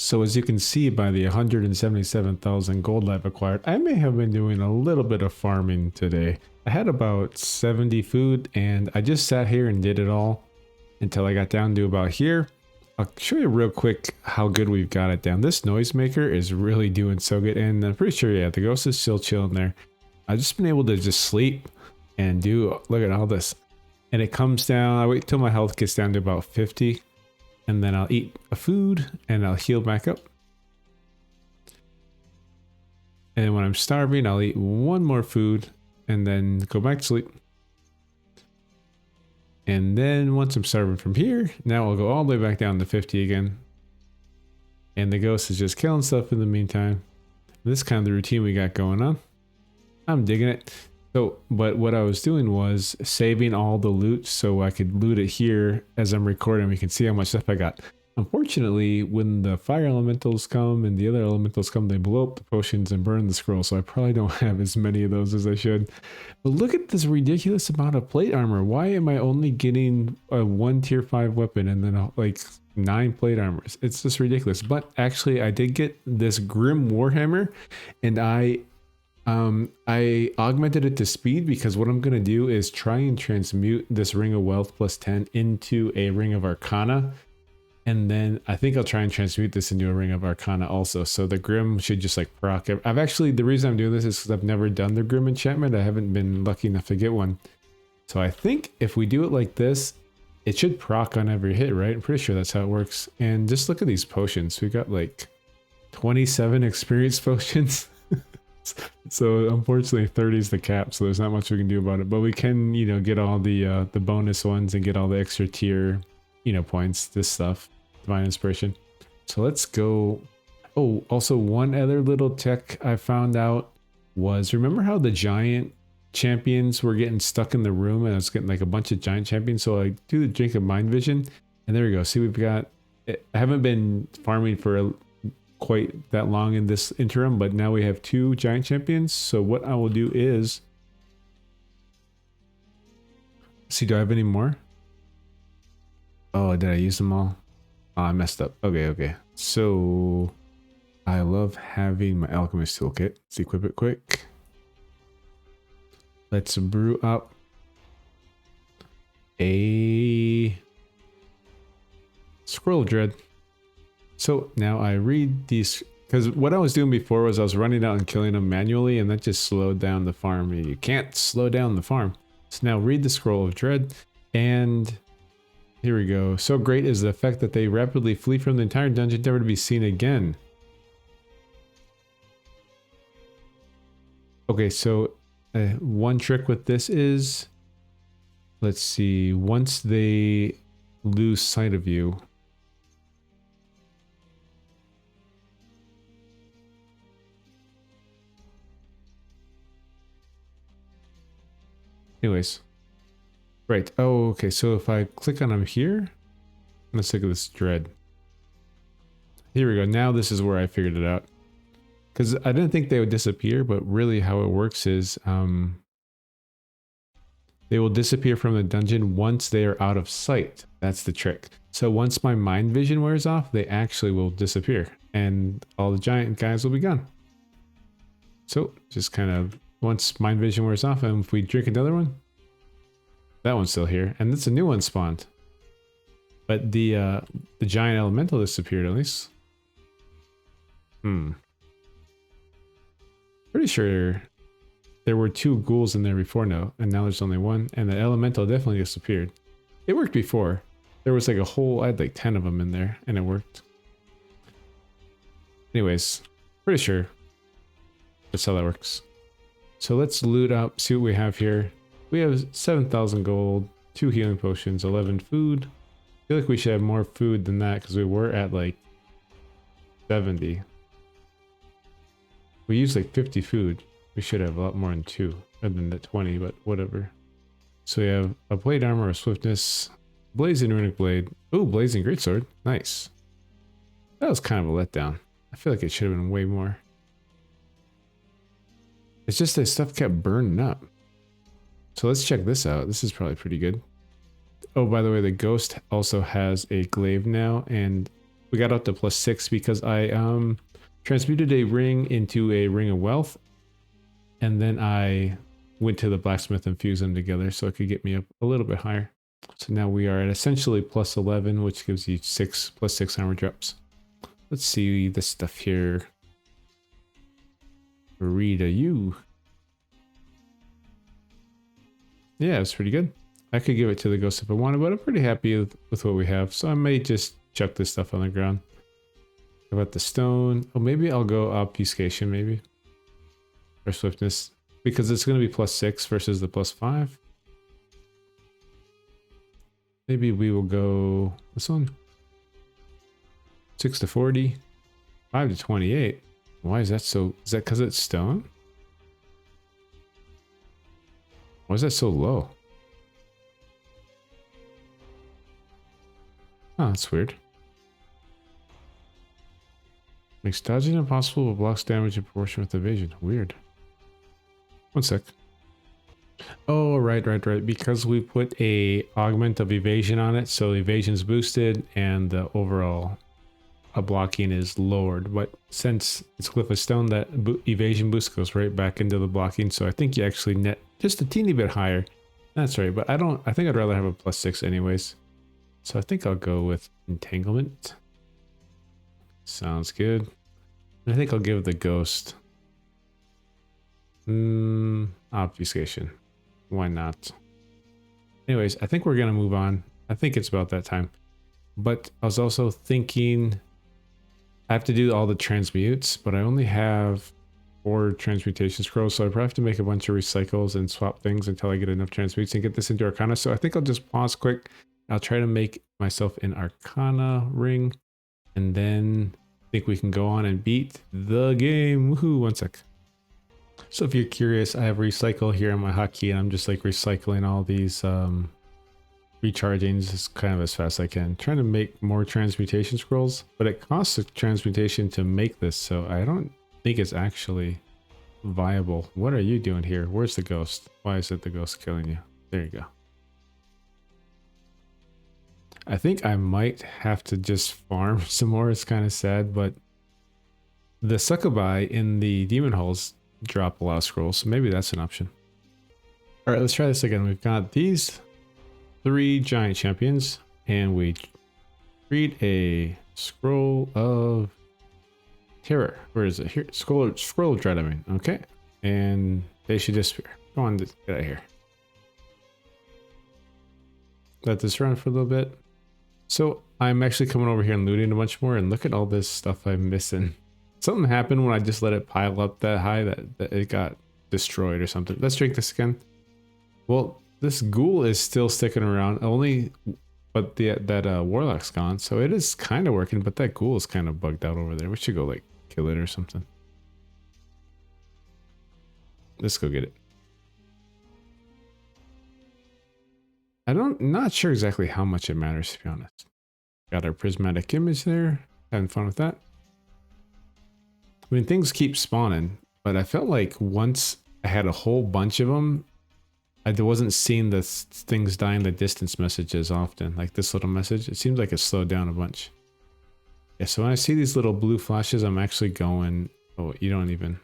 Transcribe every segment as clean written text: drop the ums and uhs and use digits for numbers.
So as you can see by the 177,000 gold I've acquired, I may have been doing a little bit of farming today. I had about 70 food and I just sat here and did it all until I got down to about here. I'll show you real quick how good we've got it down. This noisemaker is really doing so good, and I'm pretty sure, yeah, the ghost is still chilling there. I've just been able to just sleep and look at all this. And it comes down, I wait till my health gets down to about 50. And then I'll eat a food and I'll heal back up. And when I'm starving, I'll eat one more food and then go back to sleep. And then once I'm starving from here, now I'll go all the way back down to 50 again. And the ghost is just killing stuff in the meantime. This is kind of the routine we got going on. I'm digging it. So, but what I was doing was saving all the loot so I could loot it here as I'm recording. We can see how much stuff I got. Unfortunately, when the fire elementals come and the other elementals come, they blow up the potions and burn the scroll. So I probably don't have as many of those as I should. But look at this ridiculous amount of plate armor. Why am I only getting a 1 tier 5 weapon and then like 9 plate armors? It's just ridiculous. But actually, I did get this Grim Warhammer, and I augmented it to speed because what I'm going to do is try and transmute this Ring of Wealth plus 10 into a Ring of Arcana. And then I think I'll try and transmute this into a Ring of Arcana also. So the Grim should just like proc. I've actually, the reason I'm doing this is because I've never done the Grim enchantment. I haven't been lucky enough to get one. So I think if we do it like this, it should proc on every hit, right? I'm pretty sure that's how it works. And just look at these potions. We got like 27 experience potions. So unfortunately 30 is the cap, so there's not much we can do about it, but we can, you know, get all the bonus ones and get all the extra tier, you know, points, this stuff, divine inspiration. So let's go. Oh, also one other little tech I found out was, remember how the giant champions were getting stuck in the room and I was getting like a bunch of giant champions? So I do the drink of mind vision and there we go. See, we've got, I haven't been farming for quite that long in this interim, but now we have 2 giant champions. So what I will do is see, do I have any more? Oh, did I use them all? Oh, I messed up. Okay. So I love having my alchemist toolkit. Let's equip it quick. Let's brew up a scroll of dread. So now I read these, because what I was doing before was I was running out and killing them manually, and that just slowed down the farm. You can't slow down the farm. So now read the scroll of dread, and here we go. So great is the effect that they rapidly flee from the entire dungeon, never to be seen again. Okay, so one trick with this is, let's see, once they lose sight of you, anyways, right. Oh, okay. So if I click on them here, let's look at this dread. Here we go. Now this is where I figured it out. Because I didn't think they would disappear, but really how it works is they will disappear from the dungeon once they are out of sight. That's the trick. So once my mind vision wears off, they actually will disappear and all the giant guys will be gone. So just kind of, once mind vision wears off, and if we drink another one, that one's still here, and it's a new one spawned. But the giant elemental disappeared at least. Pretty sure there were 2 ghouls in there before now, and now there's only 1, and the elemental definitely disappeared. It worked before. There was like a whole, I had like 10 of them in there, and it worked. Anyways, pretty sure that's how that works. So let's loot up, see what we have here. We have 7,000 gold, 2 healing potions, 11 food. I feel like we should have more food than that because we were at like 70. We used like 50 food. We should have a lot more than 2, other than the 20, but whatever. So we have a plate armor, a swiftness, blazing runic blade. Ooh, blazing greatsword. Nice. That was kind of a letdown. I feel like it should have been way more. It's just that stuff kept burning up. So let's check this out. This is probably pretty good. Oh, by the way, the ghost also has a glaive now, and we got up to +6 because I transmuted a ring into a ring of wealth, and then I went to the blacksmith and fused them together so it could get me up a little bit higher. So now we are at essentially +11, which gives you +6 armor drops. Let's see this stuff here. Rita, you. Yeah, it's pretty good. I could give it to the ghost if I wanted, but I'm pretty happy with what we have. So I may just chuck this stuff on the ground. How about the stone? Oh, maybe I'll go obfuscation, maybe. Or swiftness. Because it's going to be +6 versus the +5. Maybe we will go this one. 6 to 40. 5 to 28. Why is that so? Is that because it's stone? Why is that so low? Oh, that's weird. Makes dodging impossible but blocks damage in proportion with evasion. Weird. One sec. Oh, right. Because we put a augment of evasion on it, so evasion's boosted and the overall blocking is lowered. But since it's Cliff of Stone, that evasion boost goes right back into the blocking. So I think you actually net just a teeny bit higher. That's right. But I think I'd rather have a +6 anyways. So I think I'll go with entanglement. Sounds good. And I think I'll give the ghost obfuscation. Why not? Anyways, I think we're gonna move on. I think it's about that time. But I was also thinking I have to do all the transmutes, but I only have 4 transmutation scrolls, so I probably have to make a bunch of recycles and swap things until I get enough transmutes and get this into Arcana. So I think I'll just pause quick. I'll try to make myself an Arcana ring, and then I think we can go on and beat the game. Woohoo, one sec. So if you're curious, I have recycle here on my hotkey, and I'm just like recycling all these recharging just kind of as fast as I can. Trying to make more transmutation scrolls, but it costs a transmutation to make this, so I don't think it's actually viable. What are you doing here? Where's the ghost? Why is it the ghost killing you? There you go. I think I might have to just farm some more. It's kind of sad, but the succubi in the demon halls drop a lot of scrolls, so maybe that's an option. All right, let's try this again. We've got these 3 giant champions, and we read a scroll of terror. Where is it? Here, scroll of dread, I mean. Okay, and they should disappear. Go on, get out of here. Let this run for a little bit. So I'm actually coming over here and looting a bunch more, and look at all this stuff I'm missing. Something happened when I just let it pile up that high that it got destroyed or something. Let's drink this again. Well, this ghoul is still sticking around, but that warlock's gone, so it is kind of working, but that ghoul is kind of bugged out over there. We should go like kill it or something. Let's go get it. Not sure exactly how much it matters, to be honest. Got our prismatic image there. Having fun with that. I mean, things keep spawning, but I felt like once I had a whole bunch of them, I wasn't seeing the things die in the distance messages often. Like this little message, it seems like it slowed down a bunch. Yeah, so when I see these little blue flashes, I'm actually going, oh, you don't even.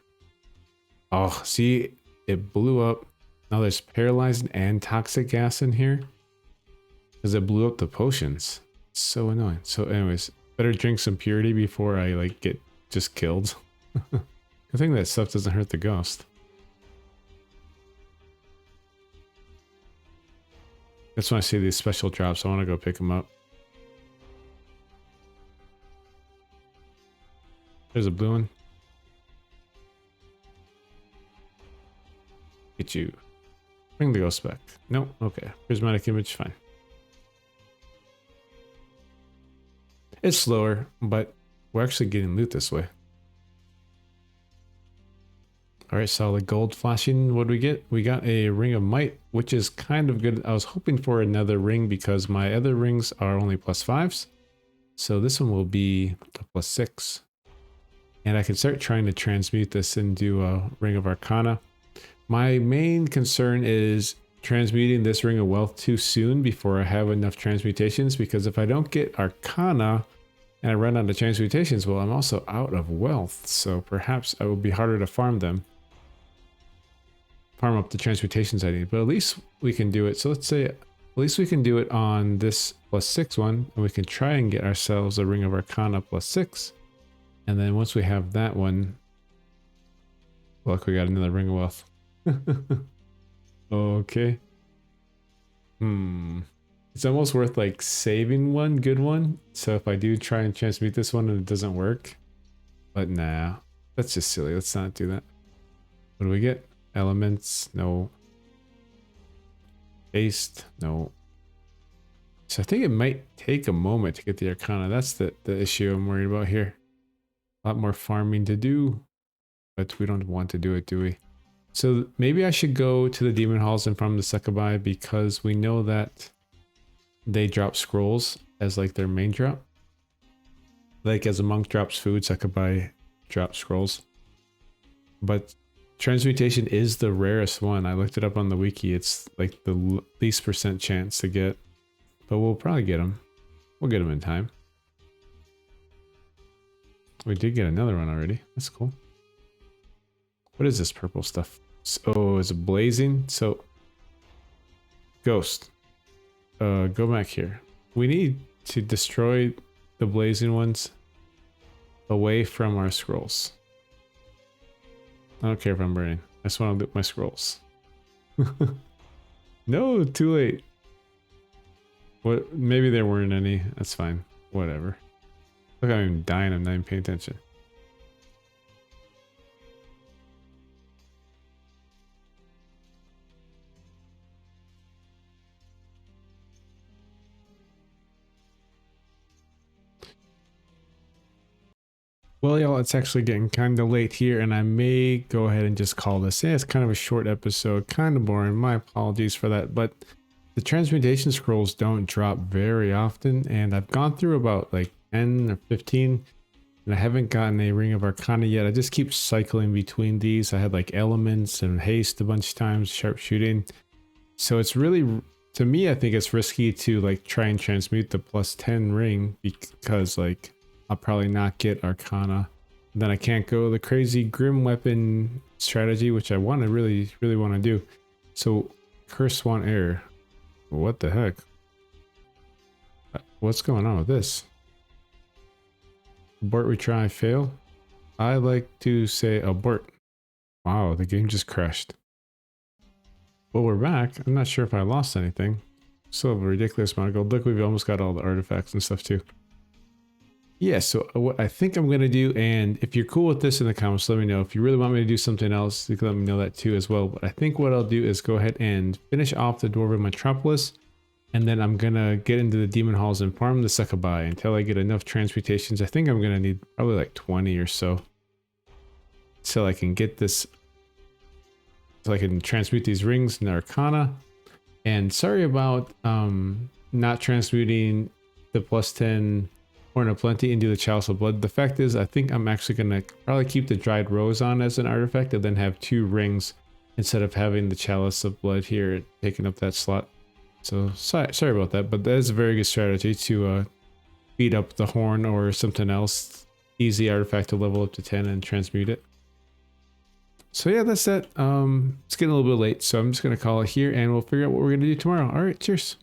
Oh, see, it blew up. Now there's paralyzed and toxic gas in here because it blew up the potions. It's so annoying. So anyways, better drink some purity before I like get just killed. I think that stuff doesn't hurt the ghost. That's when I see these special drops. I want to go pick them up. There's a blue one. Get you. Bring the ghost back. Nope. Okay. Prismatic image. Fine. It's slower, but we're actually getting loot this way. All right, solid gold flashing. What do we get? We got a ring of might, which is kind of good. I was hoping for another ring because my other rings are only +5s. So this one will be a +6. And I can start trying to transmute this into a ring of Arcana. My main concern is transmuting this ring of wealth too soon before I have enough transmutations, because if I don't get Arcana and I run out of transmutations, well, I'm also out of wealth. So perhaps it will be harder to farm them. Farm up the transmutations I need, but at least we can do it. So let's say at least we can do it on this +6 one, and we can try and get ourselves a Ring of Arcana +6. And then once we have that one, look, we got another Ring of Wealth. Okay. It's almost worth like saving one good one. So if I do try and transmute this one and it doesn't work, but nah, that's just silly. Let's not do that. What do we get? Elements, no. Haste, no. So I think it might take a moment to get the Arcana. That's the issue I'm worried about here. A lot more farming to do, but we don't want to do it, do we? So maybe I should go to the Demon Halls and farm the Succubi, because we know that they drop scrolls as like their main drop. Like as a monk drops food, Succubi drops scrolls. But transmutation is the rarest one. I looked it up on the wiki. It's like the least % chance to get. But we'll probably get them. We'll get them in time. We did get another one already. That's cool. What is this purple stuff? Oh, it's blazing. So, Ghost. Go back here. We need to destroy the blazing ones away from our scrolls. I don't care if I'm burning. I just want to loot my scrolls. No, too late. What? Maybe there weren't any. That's fine. Whatever. Look, I'm even dying. I'm not even paying attention. Well, y'all, it's actually getting kind of late here, and I may go ahead and just call this. Yeah, it's kind of a short episode, kind of boring. My apologies for that, but the transmutation scrolls don't drop very often, and I've gone through about like 10 or 15, and I haven't gotten a Ring of Arcana yet. I just keep cycling between these. I had like elements and haste a bunch of times, sharpshooting. So it's really, to me, I think it's risky to like try and transmute the +10 ring, because like I'll probably not get Arcana. Then I can't go the crazy Grim Weapon strategy, which I want to really want to do. So Curse Swan Air. What the heck? What's going on with this? Abort, retry, fail. I like to say abort. Wow, the game just crashed. Well, we're back. I'm not sure if I lost anything. Still have a ridiculous amount of gold. Look, we've almost got all the artifacts and stuff too. Yeah, so what I think I'm going to do, and if you're cool with this in the comments, let me know. If you really want me to do something else, you can let me know that too as well. But I think what I'll do is go ahead and finish off the Dwarven Metropolis, and then I'm going to get into the Demon Halls and farm the Succubi until I get enough transmutations. I think I'm going to need probably like 20 or so, so I can get this, so I can transmute these rings in Arcana. And sorry about not transmuting the +10 Horn of Plenty into the Chalice of Blood. The fact is, I think I'm actually going to probably keep the Dried Rose on as an artifact and then have 2 rings instead of having the Chalice of Blood here taking up that slot. So sorry about that, but that is a very good strategy to beat up the Horn or something else. Easy artifact to level up to 10 and transmute it. So yeah, that's that. It's getting a little bit late, so I'm just going to call it here and we'll figure out what we're going to do tomorrow. All right, cheers.